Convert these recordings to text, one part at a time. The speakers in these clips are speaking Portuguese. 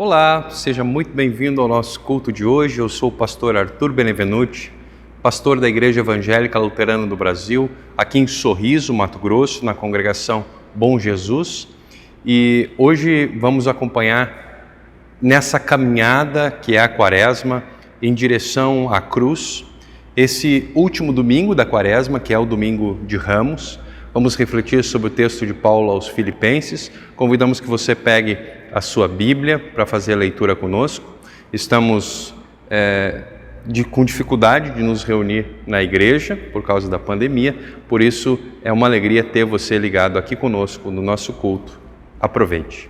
Olá, seja muito bem-vindo ao nosso culto de hoje. Eu sou o pastor Arthur Benevenuti, pastor da Igreja Evangélica Luterana do Brasil, aqui em Sorriso, Mato Grosso, na congregação Bom Jesus. E hoje vamos acompanhar nessa caminhada que é a Quaresma em direção à cruz, esse último domingo da Quaresma, que é o domingo de Ramos. Vamos refletir sobre o texto de Paulo aos Filipenses. Convidamos que você pegue a sua Bíblia para fazer a leitura conosco. Estamos com dificuldade de nos reunir na igreja por causa da pandemia, por isso é uma alegria ter você ligado aqui conosco no nosso culto. Aproveite!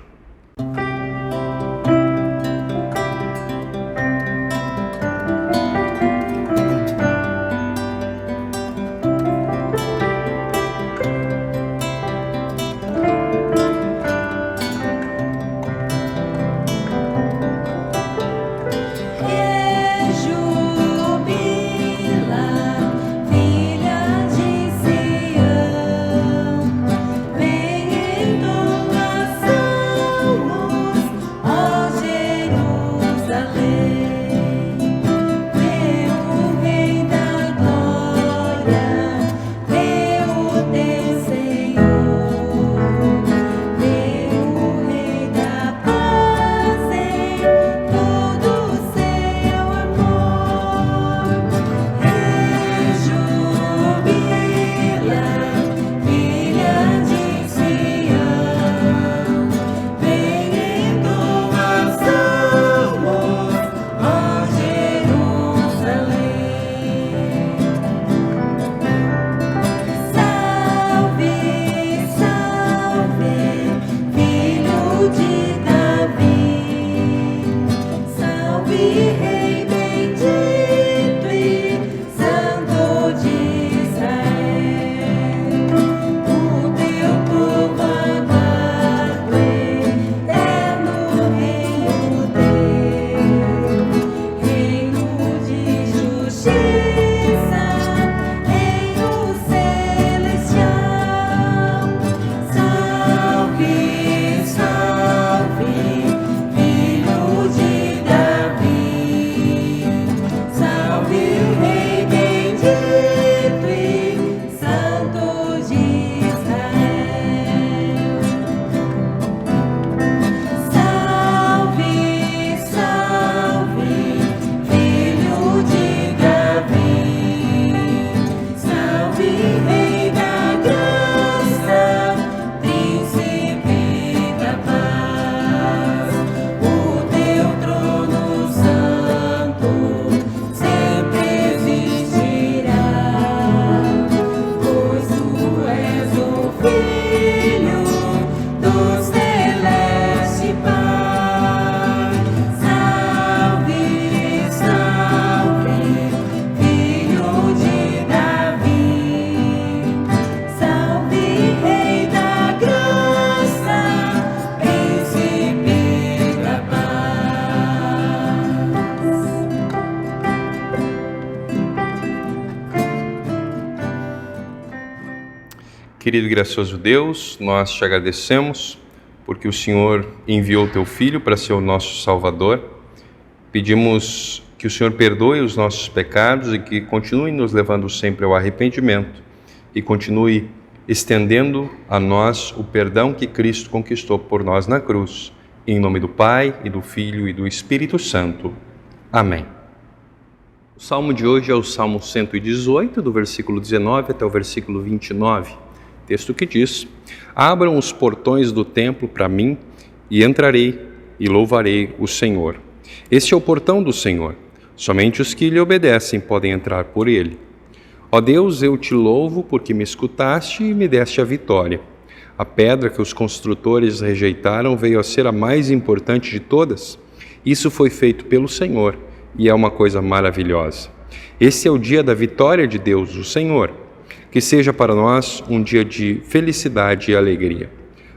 Querido e gracioso Deus, nós te agradecemos porque o Senhor enviou o teu Filho para ser o nosso Salvador. Pedimos que o Senhor perdoe os nossos pecados e que continue nos levando sempre ao arrependimento e continue estendendo a nós o perdão que Cristo conquistou por nós na cruz. Em nome do Pai, e do Filho e do Espírito Santo. Amém. O salmo de hoje é o Salmo 118, do versículo 19 até o versículo 29. Texto que diz: abram os portões do templo para mim, e entrarei e louvarei o Senhor. Este é o portão do Senhor, somente os que lhe obedecem podem entrar por ele. Ó Deus, eu te louvo porque me escutaste e me deste a vitória. A pedra que os construtores rejeitaram veio a ser a mais importante de todas. Isso foi feito pelo Senhor e é uma coisa maravilhosa. Esse é o dia da vitória de Deus, o Senhor. Que seja para nós um dia de felicidade e alegria.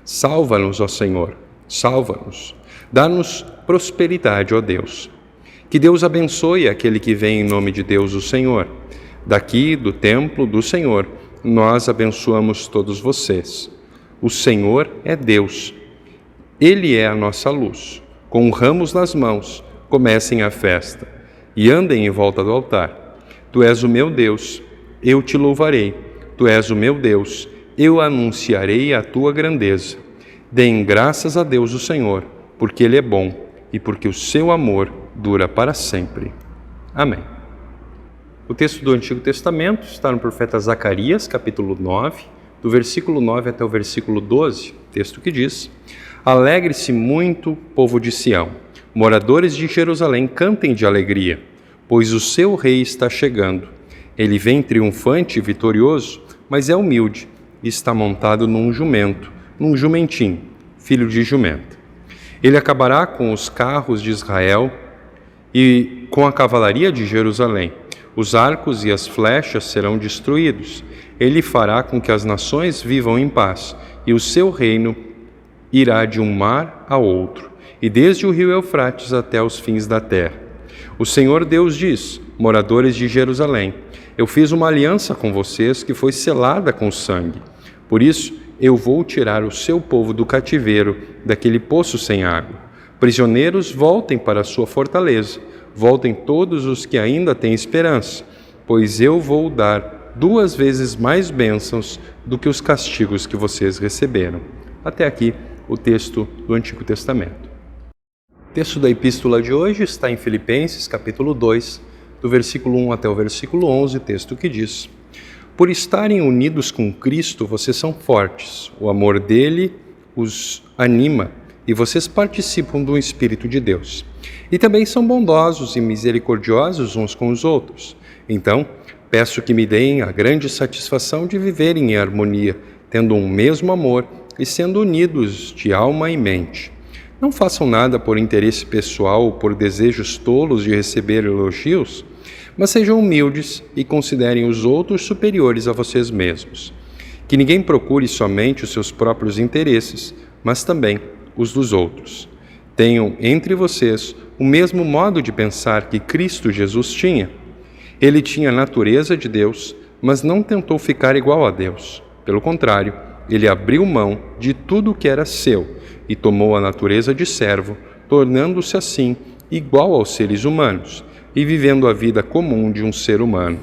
Salva-nos, ó Senhor, salva-nos. Dá-nos prosperidade, ó Deus. Que Deus abençoe aquele que vem em nome de Deus, o Senhor. Daqui, do templo do Senhor, nós abençoamos todos vocês. O Senhor é Deus. Ele é a nossa luz. com ramos nas mãos, comecem a festa e andem em volta do altar. Tu és o meu Deus, eu te louvarei. Tu és o meu Deus, eu anunciarei a tua grandeza. Deem graças a Deus o Senhor, porque Ele é bom e porque o seu amor dura para sempre. Amém. O texto do Antigo Testamento está no profeta Zacarias, capítulo 9, do versículo 9 até o versículo 12, texto que diz: Alegre-se muito, povo de Sião, moradores de Jerusalém, cantem de alegria, pois o seu rei está chegando. Ele vem triunfante e vitorioso, mas é humilde e está montado num jumento, num jumentinho, filho de jumenta. Ele acabará com os carros de Israel e com a cavalaria de Jerusalém. Os arcos e as flechas serão destruídos. Ele fará com que as nações vivam em paz, e o seu reino irá de um mar a outro, e desde o rio Eufrates até os fins da terra. O Senhor Deus diz: moradores de Jerusalém, eu fiz uma aliança com vocês que foi selada com sangue. Por isso, eu vou tirar o seu povo do cativeiro, daquele poço sem água. Prisioneiros, voltem para a sua fortaleza. Voltem todos os que ainda têm esperança, pois eu vou dar 2 vezes mais bênçãos do que os castigos que vocês receberam. Até aqui o texto do Antigo Testamento. O texto da epístola de hoje está em Filipenses, capítulo 2, do versículo 1 até o versículo 11, texto que diz: Por estarem unidos com Cristo, vocês são fortes, o amor dele os anima e vocês participam do Espírito de Deus. E também são bondosos e misericordiosos uns com os outros. Então, peço que me deem a grande satisfação de viverem em harmonia, tendo um mesmo amor e sendo unidos de alma e mente. Não façam nada por interesse pessoal ou por desejos tolos de receber elogios, mas sejam humildes e considerem os outros superiores a vocês mesmos. Que ninguém procure somente os seus próprios interesses, mas também os dos outros. Tenham entre vocês o mesmo modo de pensar que Cristo Jesus tinha. Ele tinha a natureza de Deus, mas não tentou ficar igual a Deus. Pelo contrário, ele abriu mão de tudo o que era seu e tomou a natureza de servo, tornando-se assim igual aos seres humanos e vivendo a vida comum de um ser humano.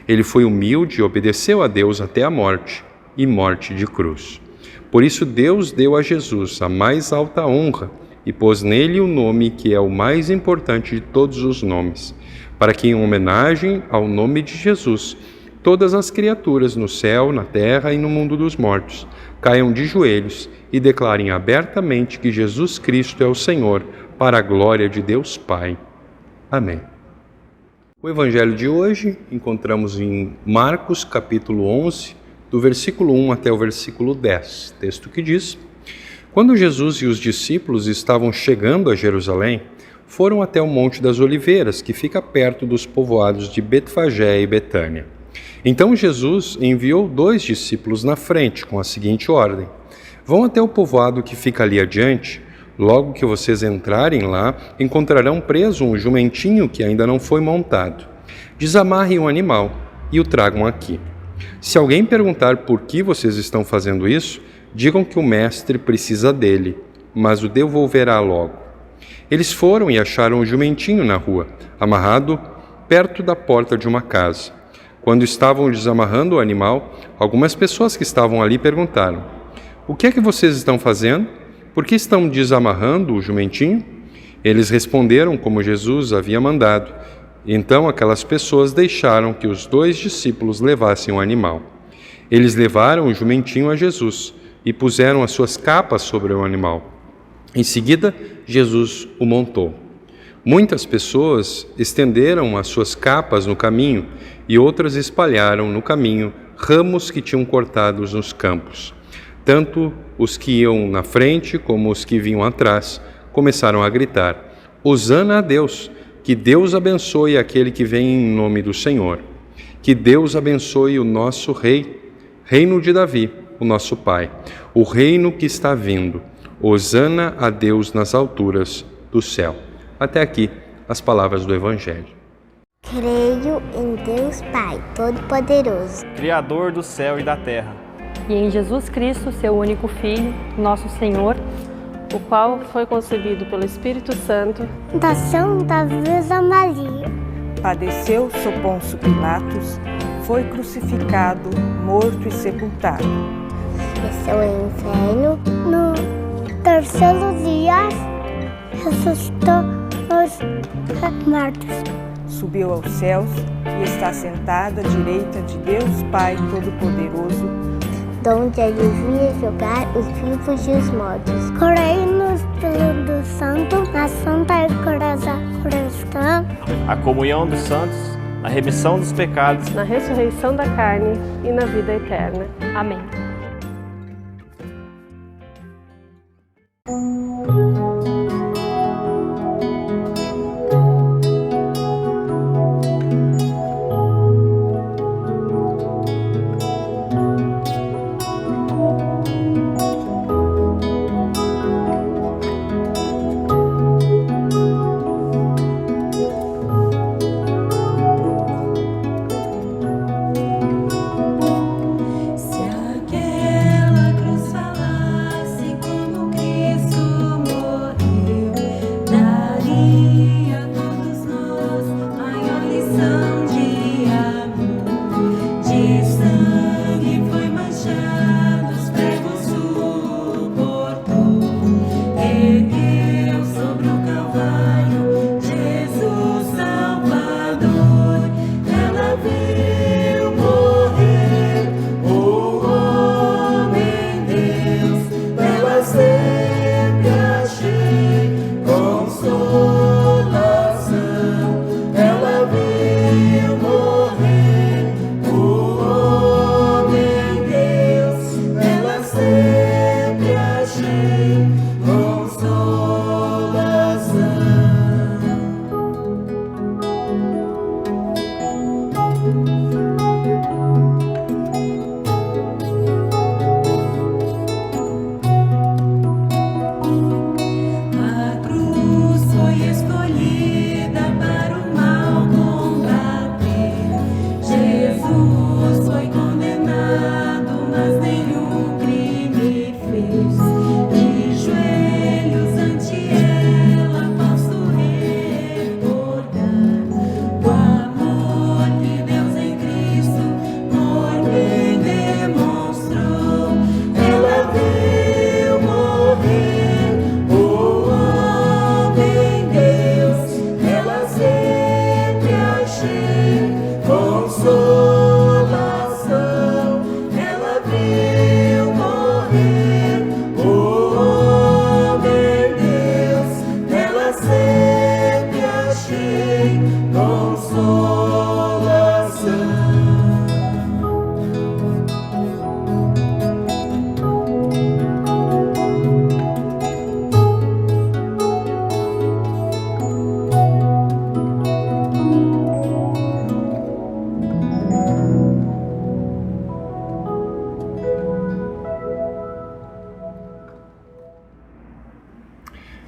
Ele foi humilde e obedeceu a Deus até a morte, e morte de cruz. Por isso Deus deu a Jesus a mais alta honra e pôs nele o nome que é o mais importante de todos os nomes, para que, em homenagem ao nome de Jesus, todas as criaturas no céu, na terra e no mundo dos mortos caiam de joelhos e declarem abertamente que Jesus Cristo é o Senhor, para a glória de Deus Pai. Amém. O evangelho de hoje encontramos em Marcos, capítulo 11, do versículo 1 até o versículo 10, texto que diz: Quando Jesus e os discípulos estavam chegando a Jerusalém, foram até o Monte das Oliveiras, que fica perto dos povoados de Betfagé e Betânia. Então Jesus enviou 2 discípulos na frente, com a seguinte ordem: Vão até o povoado que fica ali adiante. Logo que vocês entrarem lá, encontrarão preso um jumentinho que ainda não foi montado. Desamarrem o animal e o tragam aqui. Se alguém perguntar por que vocês estão fazendo isso, digam que o mestre precisa dele, mas o devolverá logo. Eles foram e acharam o jumentinho na rua, amarrado perto da porta de uma casa. Quando estavam desamarrando o animal, algumas pessoas que estavam ali perguntaram: O que é que vocês estão fazendo? Por que estão desamarrando o jumentinho? Eles responderam como Jesus havia mandado. Então aquelas pessoas deixaram que os 2 discípulos levassem o animal. Eles levaram o jumentinho a Jesus e puseram as suas capas sobre o animal. Em seguida, Jesus o montou. Muitas pessoas estenderam as suas capas no caminho e outras espalharam no caminho ramos que tinham cortados nos campos. Tanto os que iam na frente como os que vinham atrás começaram a gritar: Hosana a Deus! Que Deus abençoe aquele que vem em nome do Senhor. Que Deus abençoe o nosso Rei, reino de Davi, o nosso Pai, o reino que está vindo. Hosana a Deus nas alturas do céu. Até aqui as palavras do Evangelho. Creio em Deus Pai Todo-Poderoso, Criador do céu e da terra, e em Jesus Cristo, seu único Filho, nosso Senhor, o qual foi concebido pelo Espírito Santo, da Santa Virgem Maria, padeceu sob Pôncio Pilatos, foi crucificado, morto e sepultado. desceu ao inferno, no terceiro dia ressuscitou os mortos, Subiu aos céus e está sentado à direita de Deus Pai Todo-Poderoso, donde ele vinha julgar os vivos e os mortos. Creio no Espírito Santo, na Santa Igreja Cristã, a comunhão dos santos, a remissão dos pecados, na ressurreição da carne e na vida eterna. Amém.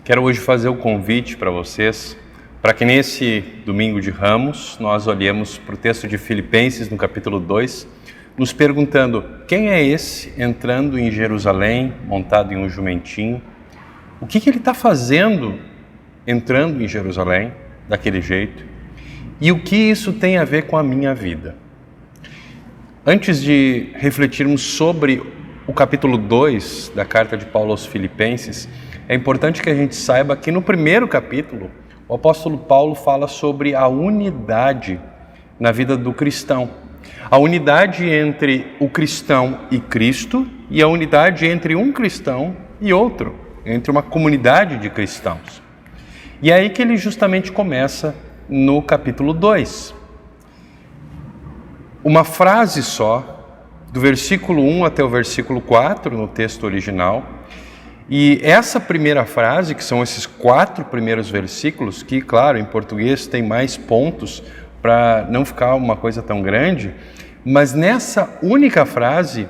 Quero hoje fazer o convite para vocês, para que nesse domingo de Ramos nós olhemos para o texto de Filipenses no capítulo 2, nos perguntando quem é esse entrando em Jerusalém, montado em um jumentinho? O que ele está fazendo entrando em Jerusalém daquele jeito? E o que isso tem a ver com a minha vida? Antes de refletirmos sobre o capítulo 2 da carta de Paulo aos Filipenses, é importante que a gente saiba que no primeiro capítulo, o apóstolo Paulo fala sobre a unidade na vida do cristão. A unidade entre o cristão e Cristo e a unidade entre um cristão e outro, entre uma comunidade de cristãos. E é aí que ele justamente começa no capítulo 2. Uma frase só, do versículo 1 até o versículo 4, no texto original. E essa primeira frase, que são esses 4 primeiros versículos, que, claro, em português tem mais pontos para não ficar uma coisa tão grande, mas nessa única frase,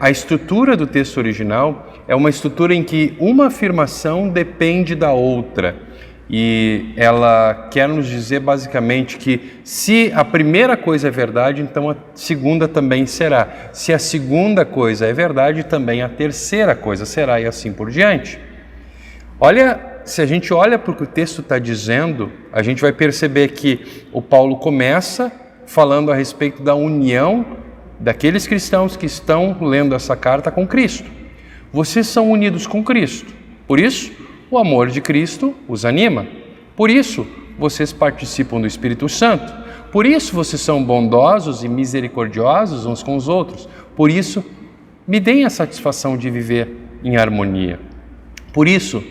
a estrutura do texto original é uma estrutura em que uma afirmação depende da outra. E ela quer nos dizer basicamente que se a primeira coisa é verdade, então a segunda também será. Se a segunda coisa é verdade, também a terceira coisa será, e assim por diante. Olha, se a gente olha para o que o texto está dizendo, a gente vai perceber que o Paulo começa falando a respeito da união daqueles cristãos que estão lendo essa carta com Cristo. Vocês são unidos com Cristo. Por isso, o amor de Cristo os anima. Por isso, vocês participam do Espírito Santo. Por isso, vocês são bondosos e misericordiosos uns com os outros. Por isso, me deem a satisfação de viver em harmonia. Por isso,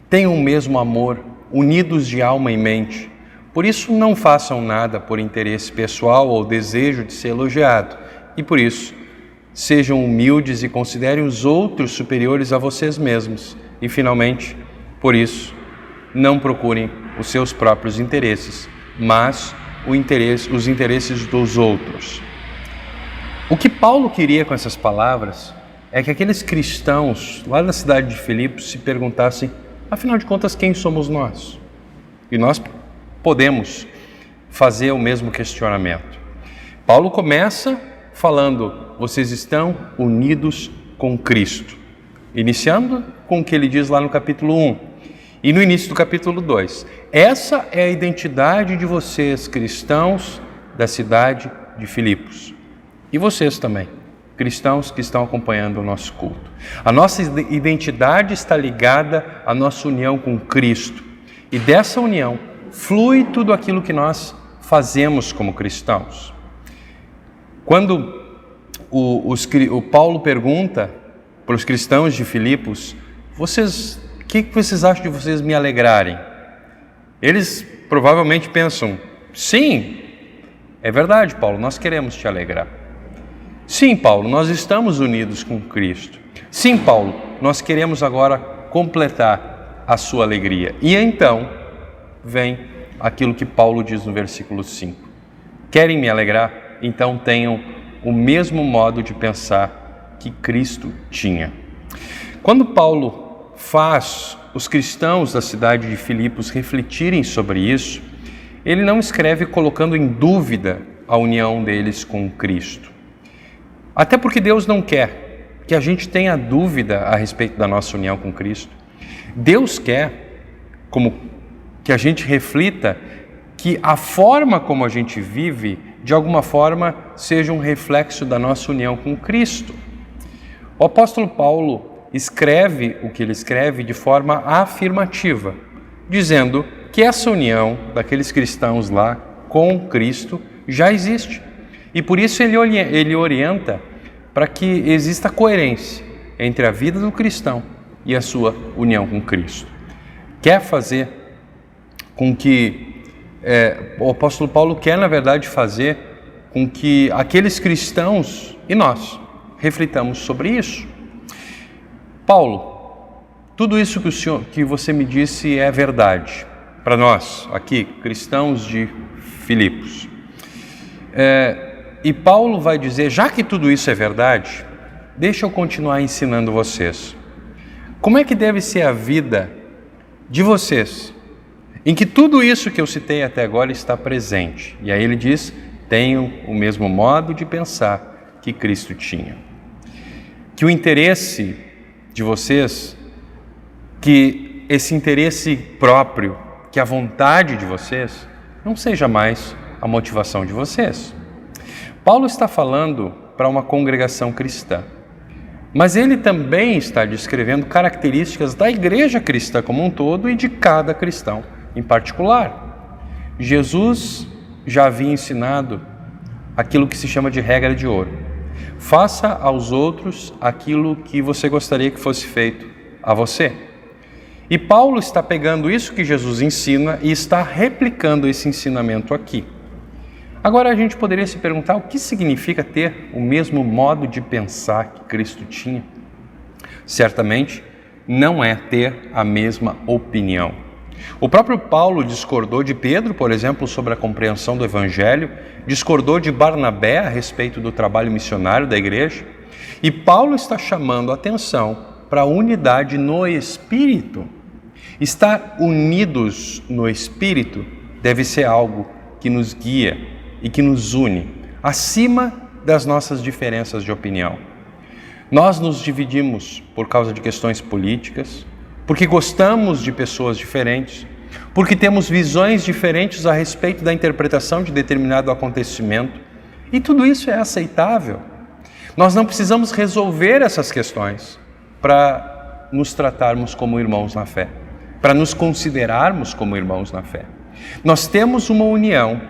tenham o mesmo amor, unidos de alma e mente. Por isso, não façam nada por interesse pessoal ou desejo de ser elogiado. E por isso, sejam humildes e considerem os outros superiores a vocês mesmos. E, finalmente, por isso, não procurem os seus próprios interesses, mas os interesses dos outros. O que Paulo queria com essas palavras é que aqueles cristãos lá da cidade de Filipos se perguntassem, afinal de contas, quem somos nós? E nós podemos fazer o mesmo questionamento. Paulo começa falando, vocês estão unidos com Cristo, iniciando com o que ele diz lá no capítulo 1 e no início do capítulo 2. Essa é a identidade de vocês, cristãos da cidade de Filipos. E vocês também, cristãos que estão acompanhando o nosso culto. A nossa identidade está ligada à nossa união com Cristo. E dessa união flui tudo aquilo que nós fazemos como cristãos. Quando o Paulo pergunta para os cristãos de Filipos, o que vocês acham de vocês me alegrarem? Eles provavelmente pensam, sim, é verdade, Paulo, nós queremos te alegrar. Sim, Paulo, nós estamos unidos com Cristo. Sim, Paulo, nós queremos agora completar a sua alegria. E então vem aquilo que Paulo diz no versículo 5. Querem me alegrar? Então tenham o mesmo modo de pensar que Cristo tinha. Quando Paulo faz os cristãos da cidade de Filipos refletirem sobre isso, ele não escreve colocando em dúvida a união deles com Cristo. Até porque Deus não quer que a gente tenha dúvida a respeito da nossa união com Cristo. Deus quer que a gente reflita que a forma como a gente vive, de alguma forma, seja um reflexo da nossa união com Cristo. O apóstolo Paulo escreve o que ele escreve de forma afirmativa, dizendo que essa união daqueles cristãos lá com Cristo já existe. E por isso ele orienta para que exista coerência entre a vida do cristão e a sua união com Cristo. Quer fazer com que o apóstolo Paulo quer, na verdade, fazer com que aqueles cristãos e nós reflitamos sobre isso. Paulo, tudo isso que você me disse é verdade para nós, aqui, cristãos de Filipos. E Paulo vai dizer, já que tudo isso é verdade, deixa eu continuar ensinando vocês. Como é que deve ser a vida de vocês, em que tudo isso que eu citei até agora está presente? E aí ele diz, tenham o mesmo modo de pensar que Cristo tinha. Que o interesse de vocês, que esse interesse próprio, que a vontade de vocês, não seja mais a motivação de vocês. Paulo está falando para uma congregação cristã, mas ele também está descrevendo características da igreja cristã como um todo e de cada cristão em particular. Jesus já havia ensinado aquilo que se chama de regra de ouro. Faça aos outros aquilo que você gostaria que fosse feito a você. E Paulo está pegando isso que Jesus ensina e está replicando esse ensinamento aqui. Agora a gente poderia se perguntar o que significa ter o mesmo modo de pensar que Cristo tinha. Certamente não é ter a mesma opinião. O próprio Paulo discordou de Pedro, por exemplo, sobre a compreensão do Evangelho, discordou de Barnabé a respeito do trabalho missionário da igreja, e Paulo está chamando a atenção para a unidade no Espírito. Estar unidos no Espírito deve ser algo que nos guia e que nos une, acima das nossas diferenças de opinião. Nós nos dividimos por causa de questões políticas, porque gostamos de pessoas diferentes, porque temos visões diferentes a respeito da interpretação de determinado acontecimento. E tudo isso é aceitável. Nós não precisamos resolver essas questões para nos tratarmos como irmãos na fé, para nos considerarmos como irmãos na fé. Nós temos uma união,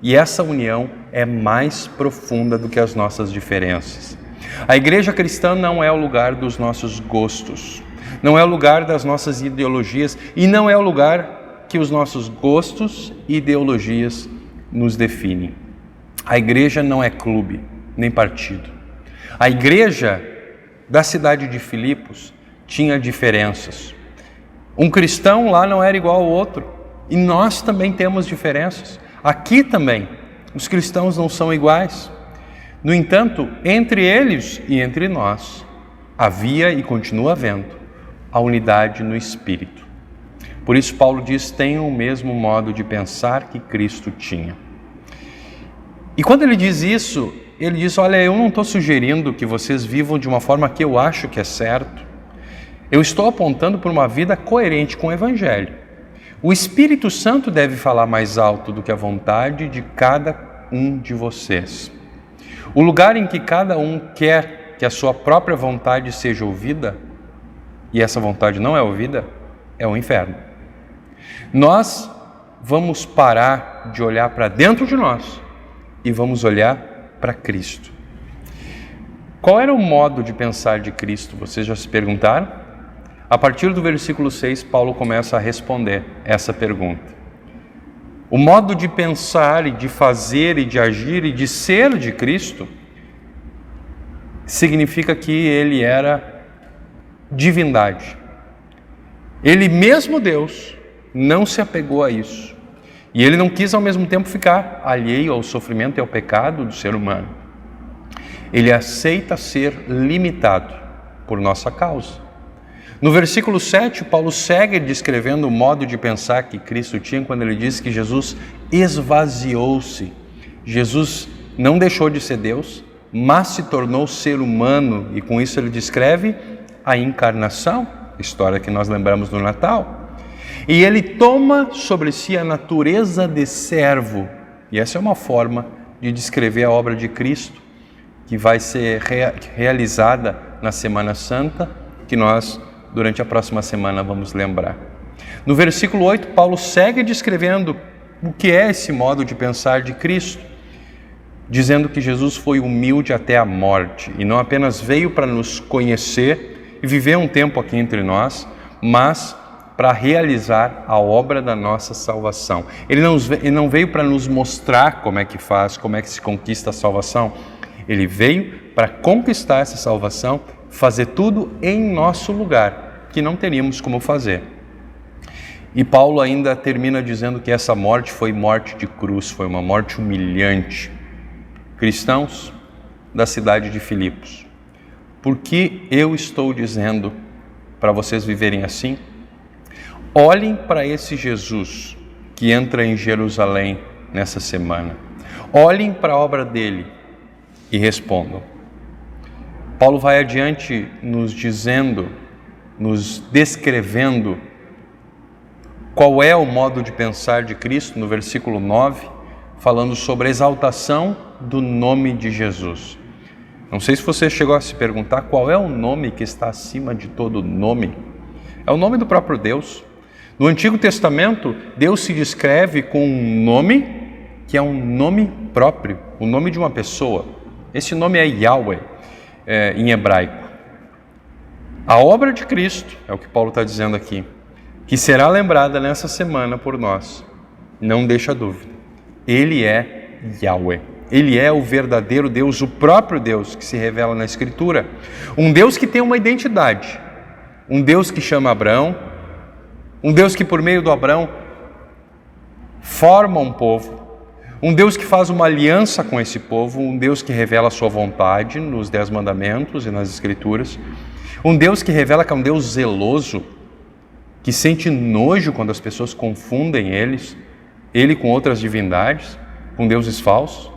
e essa união é mais profunda do que as nossas diferenças. A igreja cristã não é o lugar dos nossos gostos, não é o lugar das nossas ideologias, e não é o lugar que os nossos gostos e ideologias nos definem. A igreja não é clube, nem partido. A igreja da cidade de Filipos tinha diferenças. Um cristão lá não era igual ao outro, e nós também temos diferenças. Aqui também, os cristãos não são iguais. No entanto, entre eles e entre nós, havia e continua havendo a unidade no Espírito. Por isso Paulo diz, tenham o mesmo modo de pensar que Cristo tinha. E quando ele diz isso, ele diz, olha, eu não estou sugerindo que vocês vivam de uma forma que eu acho que é certo. Eu estou apontando por uma vida coerente com o Evangelho. O Espírito Santo deve falar mais alto do que a vontade de cada um de vocês. O lugar em que cada um quer que a sua própria vontade seja ouvida, e essa vontade não é ouvida, é o inferno. Nós vamos parar de olhar para dentro de nós e vamos olhar para Cristo. Qual era o modo de pensar de Cristo? Vocês já se perguntaram? A partir do versículo 6, Paulo começa a responder essa pergunta. O modo de pensar e de fazer e de agir e de ser de Cristo significa que ele era divindade. Ele mesmo, Deus, não se apegou a isso. E ele não quis ao mesmo tempo ficar alheio ao sofrimento e ao pecado do ser humano. Ele aceita ser limitado por nossa causa. No versículo 7, Paulo segue descrevendo o modo de pensar que Cristo tinha quando ele diz que Jesus esvaziou-se. Jesus não deixou de ser Deus, mas se tornou ser humano, e com isso ele descreve a encarnação, história que nós lembramos do Natal. E ele toma sobre si a natureza de servo, e essa é uma forma de descrever a obra de Cristo, que vai ser realizada na Semana Santa, que nós, durante a próxima semana, vamos lembrar. No versículo 8, Paulo segue descrevendo o que é esse modo de pensar de Cristo, dizendo que Jesus foi humilde até a morte, e não apenas veio para nos conhecer e viver um tempo aqui entre nós, mas para realizar a obra da nossa salvação. Ele não veio para nos mostrar como é que faz, como é que se conquista a salvação. Ele veio para conquistar essa salvação, fazer tudo em nosso lugar, que não teríamos como fazer. E Paulo ainda termina dizendo que essa morte foi morte de cruz, foi uma morte humilhante. Cristãos da cidade de Filipos, por que eu estou dizendo para vocês viverem assim? Olhem para esse Jesus que entra em Jerusalém nessa semana. Olhem para a obra dele e respondam. Paulo vai adiante nos dizendo, nos descrevendo qual é o modo de pensar de Cristo no versículo 9, falando sobre a exaltação do nome de Jesus. Não sei se você chegou a se perguntar qual é o nome que está acima de todo nome. É o nome do próprio Deus. No Antigo Testamento, Deus se descreve com um nome que é um nome próprio, o nome de uma pessoa. Esse nome é Yahweh, em hebraico. A obra de Cristo, é o que Paulo está dizendo aqui, que será lembrada nessa semana por nós, não deixa dúvida. Ele é Yahweh. Ele é o verdadeiro Deus, o próprio Deus que se revela na Escritura. Um Deus que tem uma identidade. Um Deus que chama Abraão. Um Deus que por meio do Abraão forma um povo. Um Deus que faz uma aliança com esse povo. Um Deus que revela a sua vontade nos 10 mandamentos e nas Escrituras. Um Deus que revela que é um Deus zeloso, que sente nojo quando as pessoas confundem ele com outras divindades, com deuses falsos.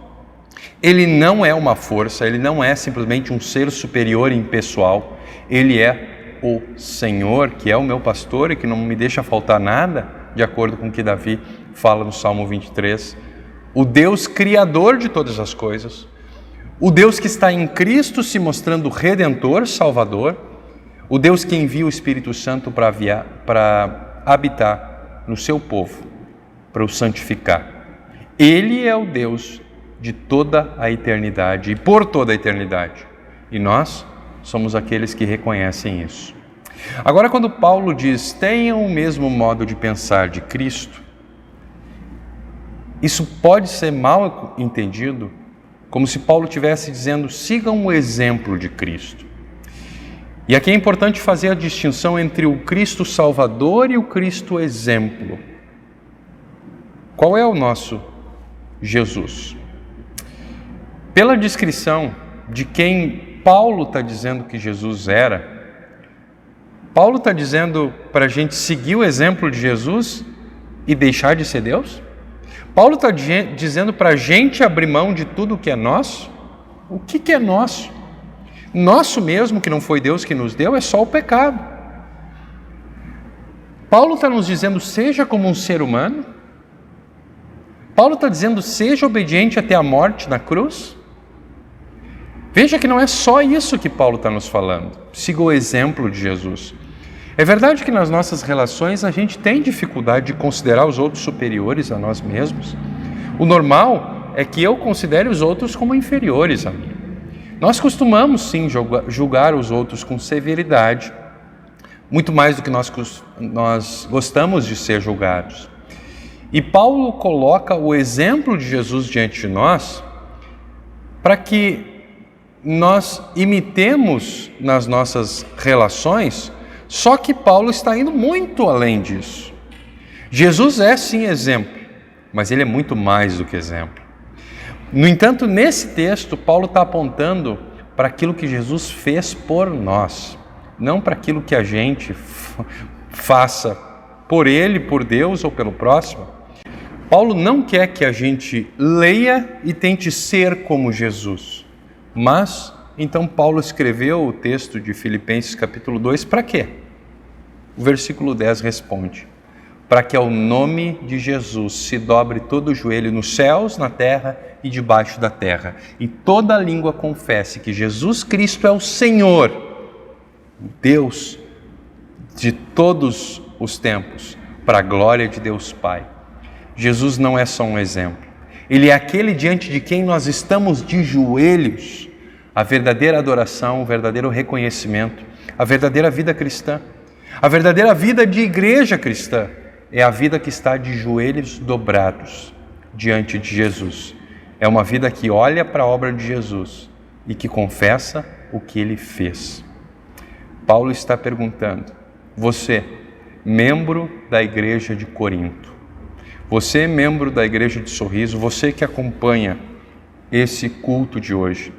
Ele não é uma força, ele não é simplesmente um ser superior e impessoal, ele é o Senhor, que é o meu pastor e que não me deixa faltar nada, de acordo com o que Davi fala no Salmo 23, o Deus criador de todas as coisas, o Deus que está em Cristo se mostrando Redentor, Salvador, o Deus que envia o Espírito Santo para habitar no seu povo, para o santificar. Ele é o Deus de toda a eternidade e por toda a eternidade. E nós somos aqueles que reconhecem isso. Agora, quando Paulo diz, tenham o mesmo modo de pensar de Cristo, isso pode ser mal entendido como se Paulo estivesse dizendo, sigam o exemplo de Cristo. E aqui é importante fazer a distinção entre o Cristo Salvador e o Cristo exemplo. Qual é o nosso Jesus? Pela descrição de quem Paulo está dizendo que Jesus era, Paulo está dizendo para a gente seguir o exemplo de Jesus e deixar de ser Deus? Paulo está dizendo para a gente abrir mão de tudo que é nosso? O que é nosso? Nosso mesmo, que não foi Deus que nos deu, é só o pecado. Paulo está nos dizendo, seja como um ser humano? Paulo está dizendo, seja obediente até a morte na cruz? Veja que não é só isso que Paulo está nos falando. Siga o exemplo de Jesus. É verdade que nas nossas relações a gente tem dificuldade de considerar os outros superiores a nós mesmos. O normal é que eu considere os outros como inferiores a mim. Nós costumamos sim julgar os outros com severidade, muito mais do que nós gostamos de ser julgados. E Paulo coloca o exemplo de Jesus diante de nós para que nós imitemos nas nossas relações, só que Paulo está indo muito além disso. Jesus é sim exemplo, mas ele é muito mais do que exemplo. No entanto, nesse texto, Paulo está apontando para aquilo que Jesus fez por nós, não para aquilo que a gente faça por ele, por Deus ou pelo próximo. Paulo não quer que a gente leia e tente ser como Jesus. Mas, então Paulo escreveu o texto de Filipenses capítulo 2 para quê? O versículo 10 responde, para que ao nome de Jesus se dobre todo o joelho nos céus, na terra e debaixo da terra, e toda língua confesse que Jesus Cristo é o Senhor, o Deus de todos os tempos, para a glória de Deus Pai. Jesus não é só um exemplo. Ele é aquele diante de quem nós estamos de joelhos. A verdadeira adoração, o verdadeiro reconhecimento, a verdadeira vida cristã, a verdadeira vida de igreja cristã é a vida que está de joelhos dobrados diante de Jesus. É uma vida que olha para a obra de Jesus e que confessa o que ele fez. Paulo está perguntando, você, membro da igreja de Corinto, você, membro da igreja de Sorriso, você que acompanha esse culto de hoje,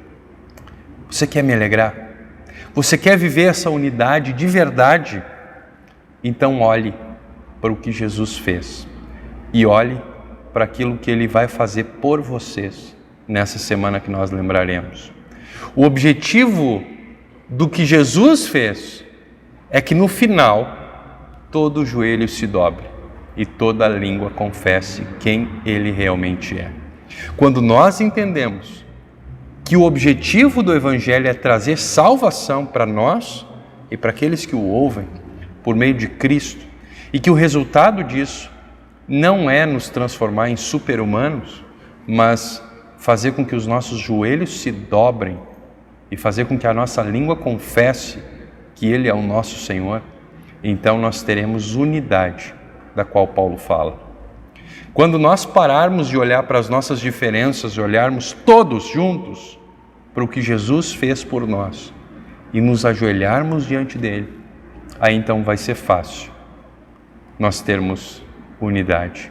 você quer me alegrar? Você quer viver essa unidade de verdade? Então olhe para o que Jesus fez e olhe para aquilo que Ele vai fazer por vocês nessa semana que nós lembraremos. O objetivo do que Jesus fez é que no final todo joelho se dobre e toda língua confesse quem Ele realmente é. Quando nós entendemos que o objetivo do Evangelho é trazer salvação para nós e para aqueles que o ouvem por meio de Cristo, e que o resultado disso não é nos transformar em super-humanos, mas fazer com que os nossos joelhos se dobrem e fazer com que a nossa língua confesse que Ele é o nosso Senhor, então nós teremos unidade da qual Paulo fala. Quando nós pararmos de olhar para as nossas diferenças e olharmos todos juntos para o que Jesus fez por nós e nos ajoelharmos diante dele, aí então vai ser fácil nós termos unidade.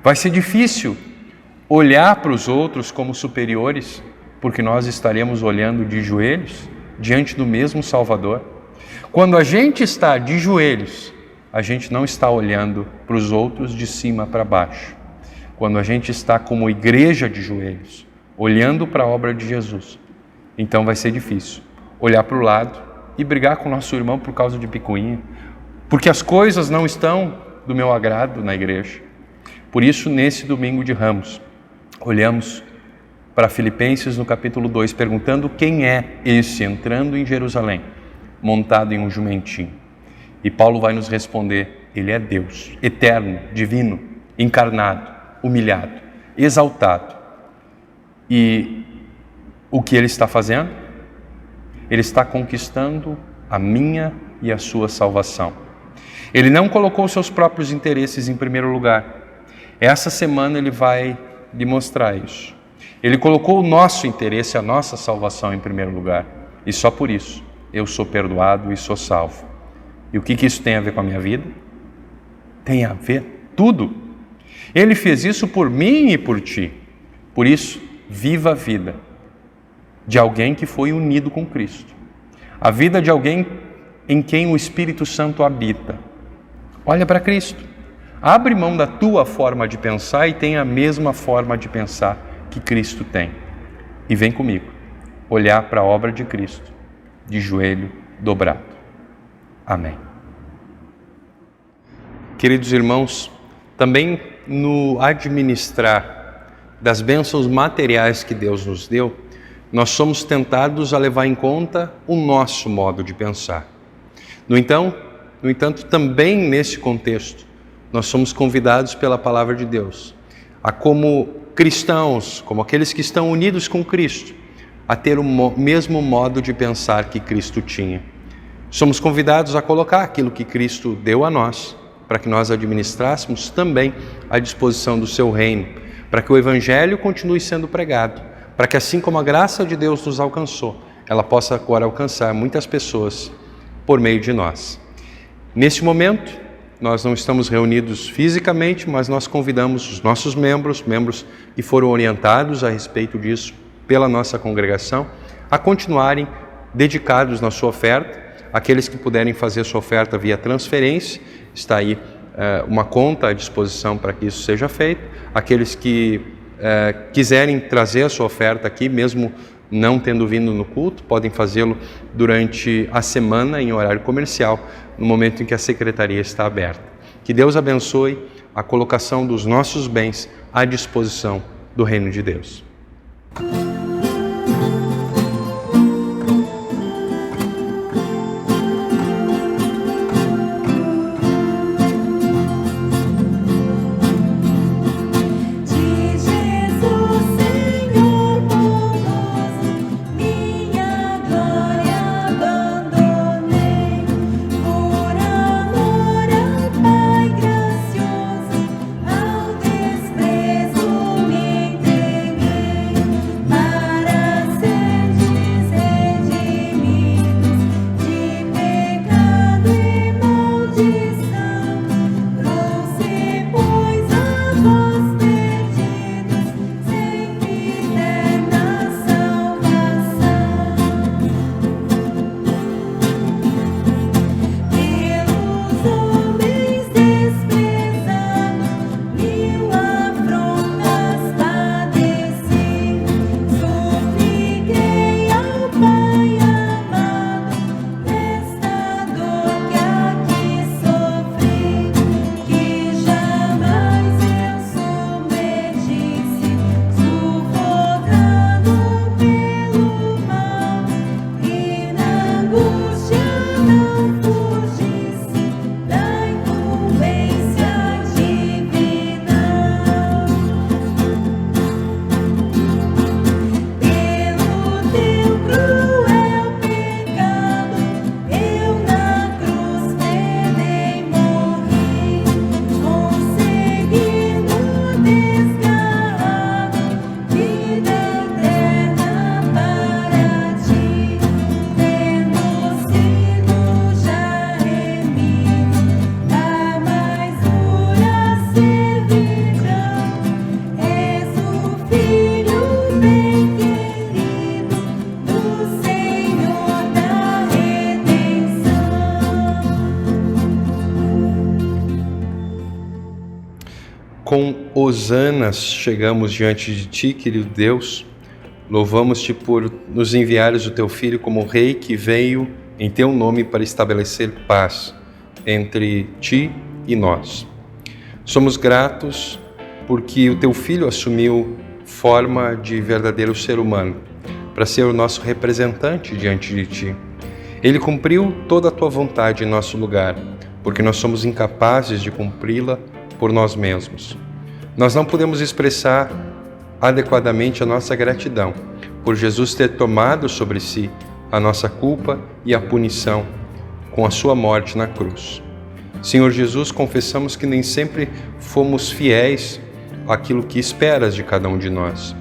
Vai ser difícil olhar para os outros como superiores, porque nós estaremos olhando de joelhos diante do mesmo Salvador. Quando a gente está de joelhos, a gente não está olhando para os outros de cima para baixo. Quando a gente está como igreja de joelhos, olhando para a obra de Jesus, então vai ser difícil olhar para o lado e brigar com o nosso irmão por causa de picuinha, porque as coisas não estão do meu agrado na igreja. Por isso, nesse domingo de Ramos, olhamos para Filipenses no capítulo 2, perguntando quem é esse entrando em Jerusalém, montado em um jumentinho. E Paulo vai nos responder: ele é Deus, eterno, divino, encarnado, humilhado, exaltado. E o que ele está fazendo? Ele está conquistando a minha e a sua salvação. Ele não colocou seus próprios interesses em primeiro lugar. Essa semana ele vai demonstrar isso. Ele colocou o nosso interesse, a nossa salvação em primeiro lugar. E só por isso eu sou perdoado e sou salvo. E o que isso tem a ver com a minha vida? Tem a ver tudo. Ele fez isso por mim e por ti. Por isso, viva a vida de alguém que foi unido com Cristo. A vida de alguém em quem o Espírito Santo habita. Olha para Cristo. Abre mão da tua forma de pensar e tenha a mesma forma de pensar que Cristo tem. E vem comigo olhar para a obra de Cristo de joelho dobrado. Amém. Queridos irmãos, também no administrar das bênçãos materiais que Deus nos deu, nós somos tentados a levar em conta o nosso modo de pensar. No entanto, também nesse contexto, nós somos convidados pela palavra de Deus a, como cristãos, como aqueles que estão unidos com Cristo, a ter o mesmo modo de pensar que Cristo tinha. Somos convidados a colocar aquilo que Cristo deu a nós, para que nós administrássemos também à disposição do seu reino, para que o Evangelho continue sendo pregado, para que assim como a graça de Deus nos alcançou, ela possa agora alcançar muitas pessoas por meio de nós. Neste momento, nós não estamos reunidos fisicamente, mas nós convidamos os nossos membros que foram orientados a respeito disso pela nossa congregação, a continuarem dedicados na sua oferta. Aqueles que puderem fazer a sua oferta via transferência, está aí uma conta à disposição para que isso seja feito. Aqueles que quiserem trazer a sua oferta aqui, mesmo não tendo vindo no culto, podem fazê-lo durante a semana em horário comercial, no momento em que a secretaria está aberta. Que Deus abençoe a colocação dos nossos bens à disposição do reino de Deus. Com hosanas chegamos diante de Ti, querido Deus. Louvamos-Te por nos enviares o Teu Filho como Rei que veio em teu nome para estabelecer paz entre ti e nós. Somos gratos porque o teu Filho assumiu forma de verdadeiro ser humano para ser o nosso representante diante de ti. Ele cumpriu toda a tua vontade em nosso lugar, porque nós somos incapazes de cumpri-la por nós mesmos. Nós não podemos expressar adequadamente a nossa gratidão por Jesus ter tomado sobre si a nossa culpa e a punição com a sua morte na cruz. Senhor Jesus, confessamos que nem sempre fomos fiéis àquilo que esperas de cada um de nós.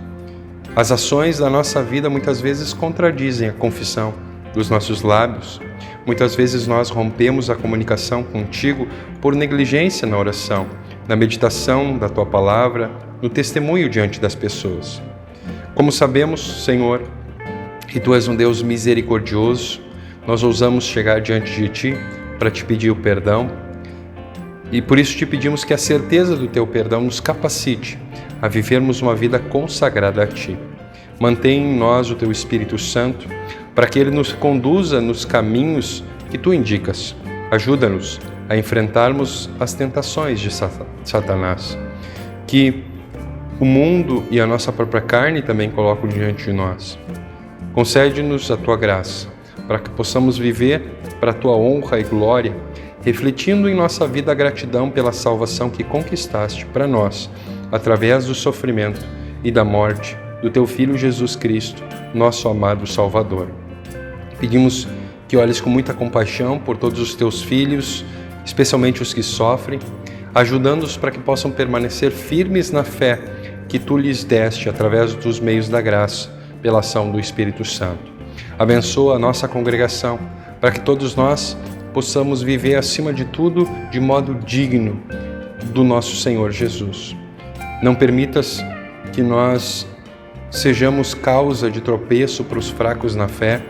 As ações da nossa vida muitas vezes contradizem a confissão dos nossos lábios. Muitas vezes nós rompemos a comunicação contigo por negligência na oração, na meditação da tua palavra, no testemunho diante das pessoas. Como sabemos, Senhor, que tu és um Deus misericordioso, nós ousamos chegar diante de ti para te pedir o perdão e por isso te pedimos que a certeza do teu perdão nos capacite a vivermos uma vida consagrada a ti. Mantém em nós o teu Espírito Santo para que ele nos conduza nos caminhos que tu indicas. Ajuda-nos a enfrentarmos as tentações de Satanás, que o mundo e a nossa própria carne também colocam diante de nós. Concede-nos a tua graça, para que possamos viver para a tua honra e glória, refletindo em nossa vida a gratidão pela salvação que conquistaste para nós, através do sofrimento e da morte do teu Filho Jesus Cristo, nosso amado Salvador. Pedimos que olhes com muita compaixão por todos os teus filhos, especialmente os que sofrem, ajudando-os para que possam permanecer firmes na fé que tu lhes deste através dos meios da graça, pela ação do Espírito Santo. Abençoa a nossa congregação, para que todos nós possamos viver acima de tudo de modo digno do nosso Senhor Jesus. Não permitas que nós sejamos causa de tropeço para os fracos na fé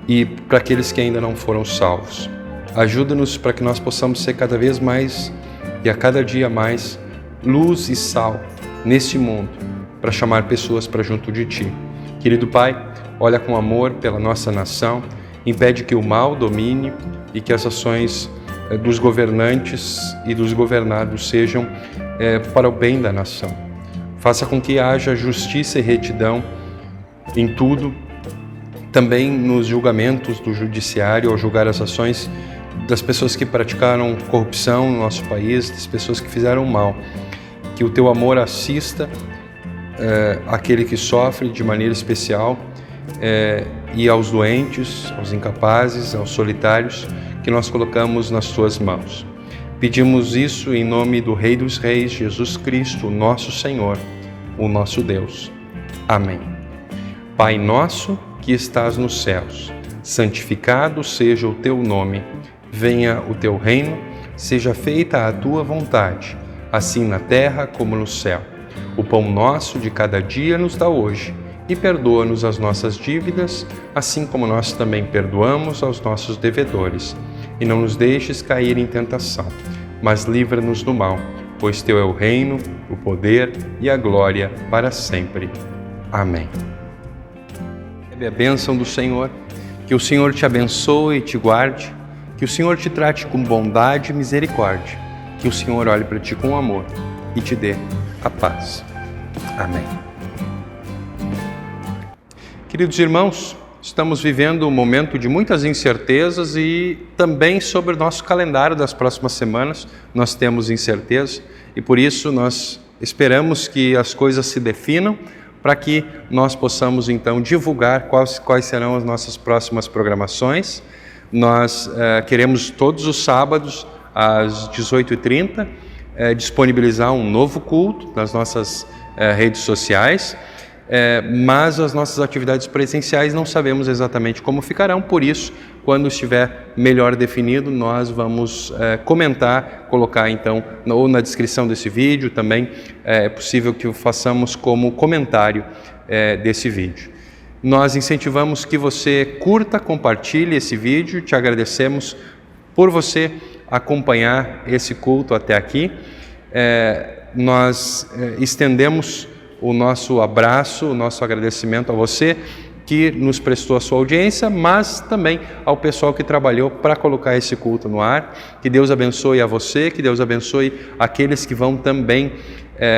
e para aqueles que ainda não foram salvos. Ajuda-nos para que nós possamos ser cada vez mais e a cada dia mais luz e sal neste mundo, para chamar pessoas para junto de ti. Querido Pai, olha com amor pela nossa nação, impede que o mal domine e que as ações dos governantes e dos governados sejam para o bem da nação. Faça com que haja justiça e retidão em tudo, também nos julgamentos do judiciário, ao julgar as ações das pessoas que praticaram corrupção no nosso país, das pessoas que fizeram mal. Que o teu amor assista aquele que sofre de maneira especial e aos doentes, aos incapazes, aos solitários, que nós colocamos nas tuas mãos. Pedimos isso em nome do Rei dos Reis, Jesus Cristo, nosso Senhor, o nosso Deus. Amém. Pai nosso que estás nos céus, santificado seja o teu nome. Venha o teu reino, seja feita a tua vontade, assim na terra como no céu. O pão nosso de cada dia nos dá hoje, e perdoa-nos as nossas dívidas, assim como nós também perdoamos aos nossos devedores. E não nos deixes cair em tentação, mas livra-nos do mal, pois teu é o reino, o poder e a glória para sempre. Amém. Recebe a bênção do Senhor, que o Senhor te abençoe e te guarde, que o Senhor te trate com bondade e misericórdia, que o Senhor olhe para ti com amor e te dê a paz. Amém. Queridos irmãos, estamos vivendo um momento de muitas incertezas e também sobre o nosso calendário das próximas semanas nós temos incerteza e por isso nós esperamos que as coisas se definam para que nós possamos então divulgar quais serão as nossas próximas programações. Nós queremos todos os sábados às 18h30 disponibilizar um novo culto nas nossas redes sociais, mas as nossas atividades presenciais não sabemos exatamente como ficarão, por isso, quando estiver melhor definido, nós vamos comentar, colocar então, ou na descrição desse vídeo também, é possível que o façamos como comentário desse vídeo. Nós incentivamos que você curta, compartilhe esse vídeo, te agradecemos por você acompanhar esse culto até aqui. Nós estendemos o nosso abraço, o nosso agradecimento a você que nos prestou a sua audiência, mas também ao pessoal que trabalhou para colocar esse culto no ar. Que Deus abençoe a você, que Deus abençoe aqueles que vão também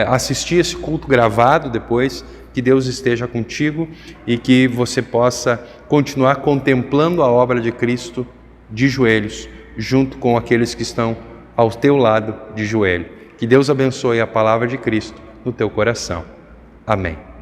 assistir esse culto gravado depois. Que Deus esteja contigo e que você possa continuar contemplando a obra de Cristo de joelhos, junto com aqueles que estão ao teu lado de joelho. Que Deus abençoe a palavra de Cristo no teu coração. Amém.